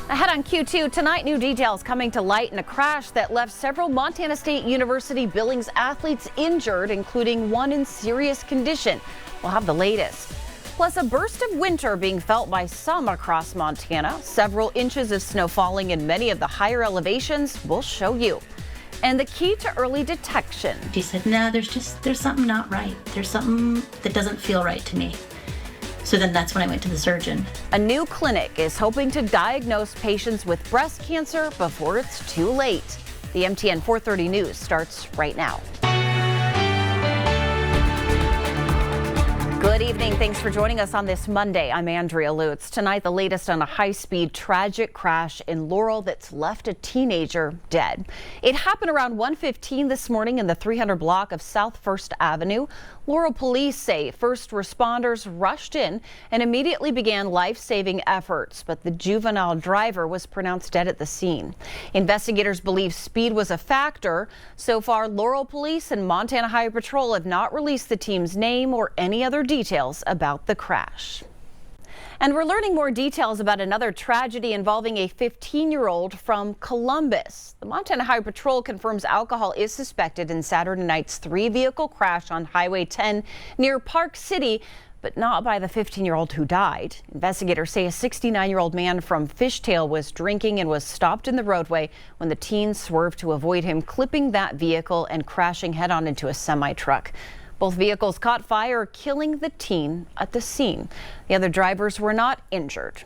Ahead on Q2 tonight, new details coming to light in a crash that left several Montana State University Billings athletes injured, including one in serious condition. We'll have the latest. Plus, a burst of winter being felt by some across Montana. Several inches of snow falling in many of the higher elevations. We'll show you. And the key to early detection. She said, no, there's something not right. There's something that doesn't feel right to me. So then that's when I went to the surgeon. A new clinic is hoping to diagnose patients with breast cancer before it's too late. The MTN 430 News starts right now. Good evening. Thanks for joining us on this Monday. I'm Andrea Lutz. Tonight, the latest on a high-speed tragic crash in Laurel that's left a teenager dead. It happened around 1:15 this morning in the 300 block of South 1st Avenue. Laurel police say first responders rushed in and immediately began life-saving efforts, but the juvenile driver was pronounced dead at the scene. Investigators believe speed was a factor. So far, Laurel police and Montana Highway Patrol have not released the team's name or any other details about the crash. And we're learning more details about another tragedy involving a 15-year-old from Columbus. The Montana Highway Patrol confirms alcohol is suspected in Saturday night's 3-vehicle crash on Highway 10 near Park City, but not by the 15-year-old who died. Investigators say a 69-year-old man from Fishtail was drinking and was stopped in the roadway when the teen swerved to avoid him, clipping that vehicle and crashing head-on into a semi-truck. Both vehicles caught fire, killing the teen at the scene. The other drivers were not injured.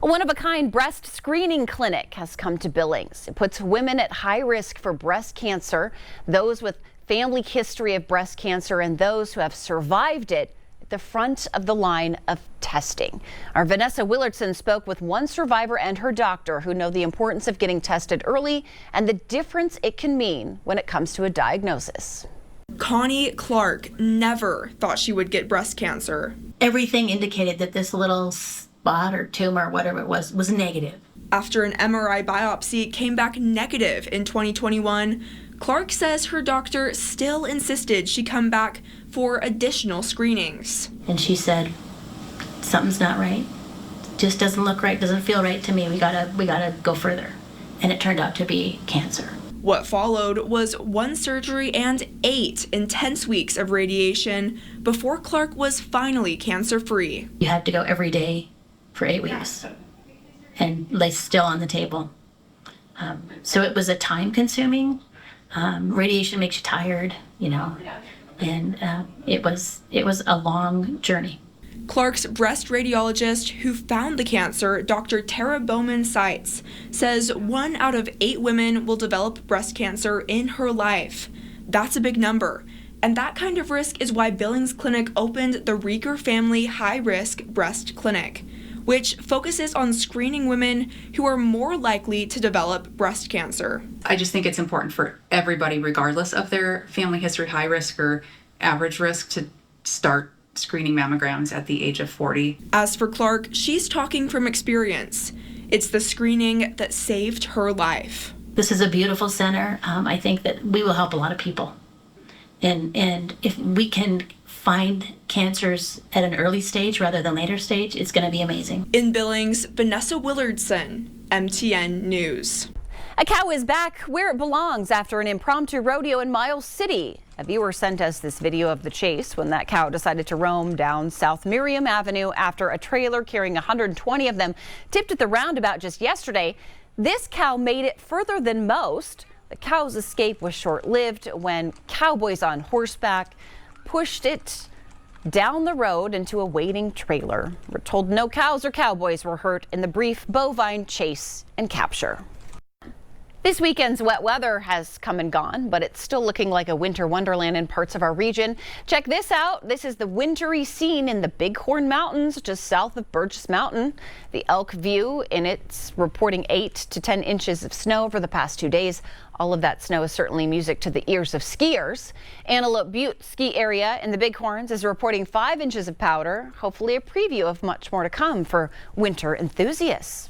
A one-of-a-kind breast screening clinic has come to Billings. It puts women at high risk for breast cancer, those with family history of breast cancer, and those who have survived it at the front of the line of testing. Our Vanessa Willardson spoke with one survivor and her doctor who know the importance of getting tested early and the difference it can mean when it comes to a diagnosis. Connie Clark never thought she would get breast cancer. Everything indicated that this little spot or tumor, whatever it was negative. After an MRI biopsy came back negative in 2021, Clark says her doctor still insisted she come back for additional screenings. And she said, something's not right. Just doesn't look right, doesn't feel right to me. We gotta go further. And it turned out to be cancer. What followed was one surgery and 8 intense weeks of radiation before Clark was finally cancer-free. You had to go every day for 8 weeks and lay still on the table. So it was a time-consuming. Radiation makes you tired, and it was a long journey. Clark's breast radiologist who found the cancer, Dr. Tara Bowman Seitz, says 1 out of 8 women will develop breast cancer in her life. That's a big number. And that kind of risk is why Billings Clinic opened the Rieger Family High Risk Breast Clinic, which focuses on screening women who are more likely to develop breast cancer. I just think it's important for everybody, regardless of their family history, high risk or average risk, to start screening mammograms at the age of 40. As for Clark, she's talking from experience. It's the screening that saved her life. This is a beautiful center. I think that we will help a lot of people. And if we can find cancers at an early stage rather than later stage, it's going to be amazing. In Billings, Vanessa Willardson, MTN News. A cow is back where it belongs after an impromptu rodeo in Miles City. A viewer sent us this video of the chase when that cow decided to roam down South Miriam Avenue after a trailer carrying 120 of them tipped at the roundabout just yesterday. This cow made it further than most. The cow's escape was short-lived when cowboys on horseback pushed it down the road into a waiting trailer. We're told no cows or cowboys were hurt in the brief bovine chase and capture. This weekend's wet weather has come and gone, but it's still looking like a winter wonderland in parts of our region. Check this out. This is the wintry scene in the Bighorn Mountains, just south of Burgess Mountain. The Elk View in it's reporting 8 to 10 inches of snow over the past 2 days. All of that snow is certainly music to the ears of skiers. Antelope Butte ski area in the Bighorns is reporting 5 inches of powder. Hopefully a preview of much more to come for winter enthusiasts.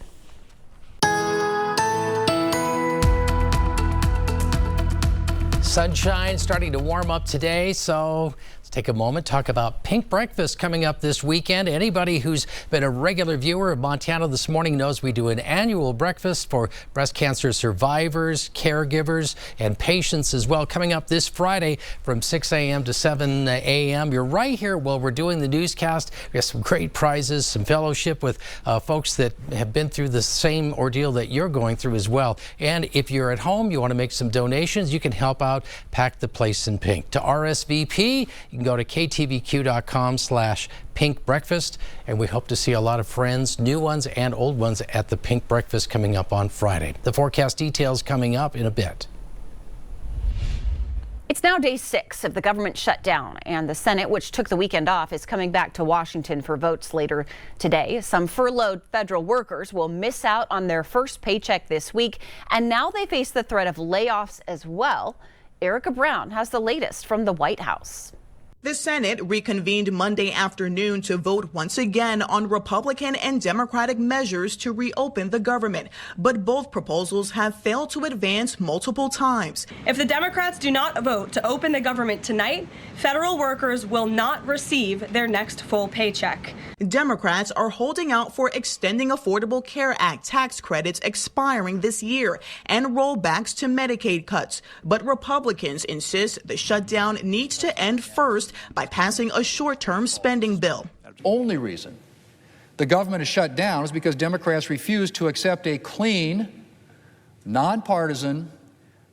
Sunshine starting to warm up today, so let's take a moment, talk about Pink Breakfast coming up this weekend. Anybody who's been a regular viewer of Montana This Morning knows we do an annual breakfast for breast cancer survivors, caregivers, and patients as well. Coming up this Friday from 6 a.m. to 7 a.m. You're right here while we're doing the newscast. We have some great prizes, some fellowship with folks that have been through the same ordeal that you're going through as well. And if you're at home, you want to make some donations, you can help out, pack the place in pink. To RSVP, you can go to ktvq.com/Pink Breakfast, and we hope to see a lot of friends, new ones and old ones, at the Pink Breakfast coming up on Friday. The forecast details coming up in a bit. It's now day 6 of the government shutdown, and the Senate, which took the weekend off, is coming back to Washington for votes later today. Some furloughed federal workers will miss out on their first paycheck this week, and now they face the threat of layoffs as well. Erica Brown has the latest from the White House. The Senate reconvened Monday afternoon to vote once again on Republican and Democratic measures to reopen the government. But both proposals have failed to advance multiple times. If the Democrats do not vote to open the government tonight, federal workers will not receive their next full paycheck. Democrats are holding out for extending Affordable Care Act tax credits expiring this year and rollbacks to Medicaid cuts. But Republicans insist the shutdown needs to end first by passing a short-term spending bill. The only reason the government is shut down is because Democrats refuse to accept a clean, nonpartisan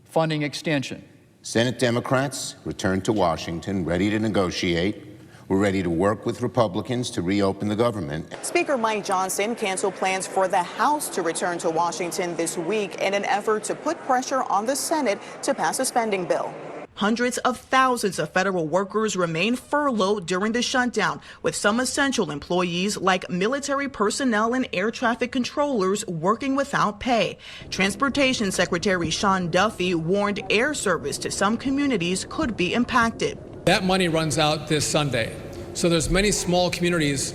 funding extension. Senate Democrats returned to Washington ready to negotiate. We're ready to work with Republicans to reopen the government. Speaker Mike Johnson canceled plans for the House to return to Washington this week in an effort to put pressure on the Senate to pass a spending bill. Hundreds of thousands of federal workers remain furloughed during the shutdown, with some essential employees like military personnel and air traffic controllers working without pay. Transportation Secretary Sean Duffy warned air service to some communities could be impacted. That money runs out this Sunday. So there's many small communities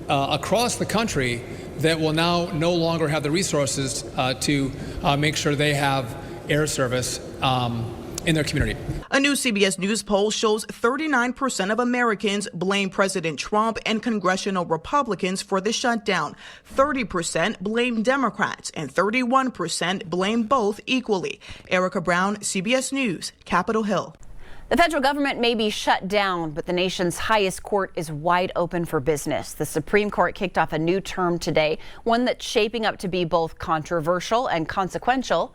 across the country that will now no longer have the resources to make sure they have air service in their community. A new CBS News poll shows 39% of Americans blame President Trump and congressional Republicans for the shutdown. 30% blame Democrats and 31% blame both equally. Erica Brown, CBS News, Capitol Hill. The federal government may be shut down, but the nation's highest court is wide open for business. The Supreme Court kicked off a new term today, one that's shaping up to be both controversial and consequential.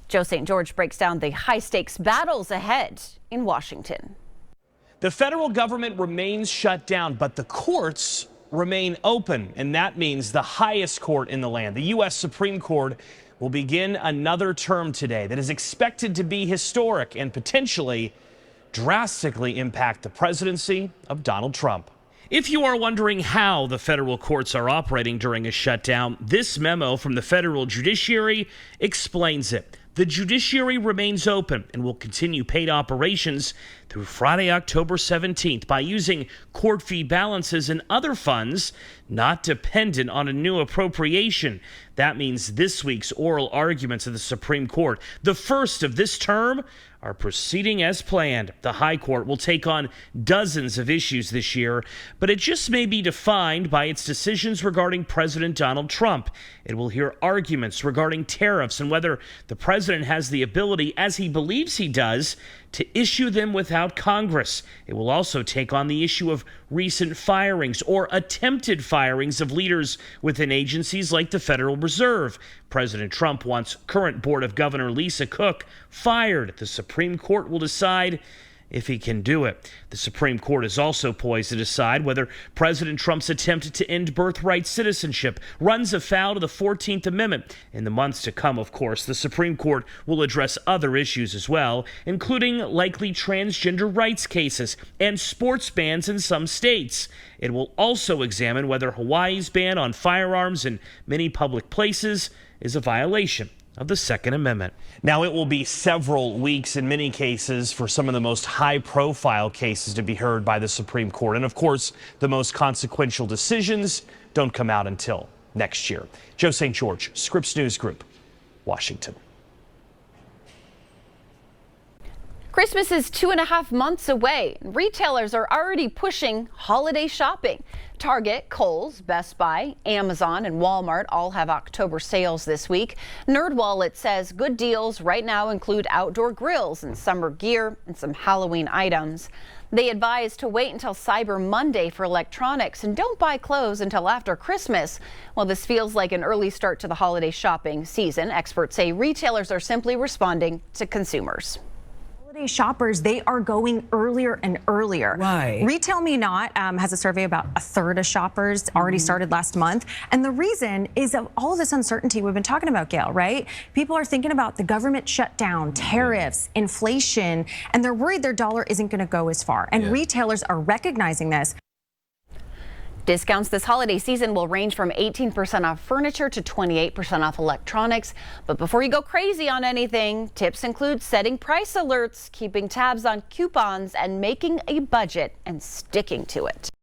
Joe St. George breaks down the high-stakes battles ahead in Washington. The federal government remains shut down, but the courts remain open, and that means the highest court in the land, the U.S. Supreme Court, will begin another term today that is expected to be historic and potentially drastically impact the presidency of Donald Trump. If you are wondering how the federal courts are operating during a shutdown, this memo from the federal judiciary explains it. The judiciary remains open and will continue paid operations through Friday, October 17th by using court fee balances and other funds not dependent on a new appropriation. That means this week's oral arguments of the Supreme Court, the first of this term, are proceeding as planned. The High Court will take on dozens of issues this year, but it just may be defined by its decisions regarding President Donald Trump. It will hear arguments regarding tariffs and whether the president has the ability, as he believes he does, to issue them without Congress. It will also take on the issue of recent firings or attempted firings of leaders within agencies like the Federal Reserve. President Trump wants current Board of Governor Lisa Cook fired. The Supreme Court will decide if he can do it. The Supreme Court is also poised to decide whether President Trump's attempt to end birthright citizenship runs afoul of the 14th Amendment. In the months to come, of course, the Supreme Court will address other issues as well, including likely transgender rights cases and sports bans in some states. It will also examine whether Hawaii's ban on firearms in many public places is a violation of the Second Amendment. Now, it will be several weeks in many cases for some of the most high-profile cases to be heard by the Supreme Court. And, of course, the most consequential decisions don't come out until next year. Joe St. George, Scripps News Group, Washington. Christmas is 2.5 months away. Retailers are already pushing holiday shopping. Target, Kohl's, Best Buy, Amazon, and Walmart all have October sales this week. NerdWallet says good deals right now include outdoor grills and summer gear and some Halloween items. They advise to wait until Cyber Monday for electronics and don't buy clothes until after Christmas. While this feels like an early start to the holiday shopping season, experts say retailers are simply responding to consumers. Shoppers, they are going earlier and earlier. Why? Retail Me Not has a survey about a third of shoppers already started last month. And the reason is of all of this uncertainty we've been talking about, Gail, right? People are thinking about the government shutdown, tariffs, inflation, and they're worried their dollar isn't going to go as far. And retailers are recognizing this. Discounts this holiday season will range from 18% off furniture to 28% off electronics. But before you go crazy on anything, tips include setting price alerts, keeping tabs on coupons, and making a budget and sticking to it.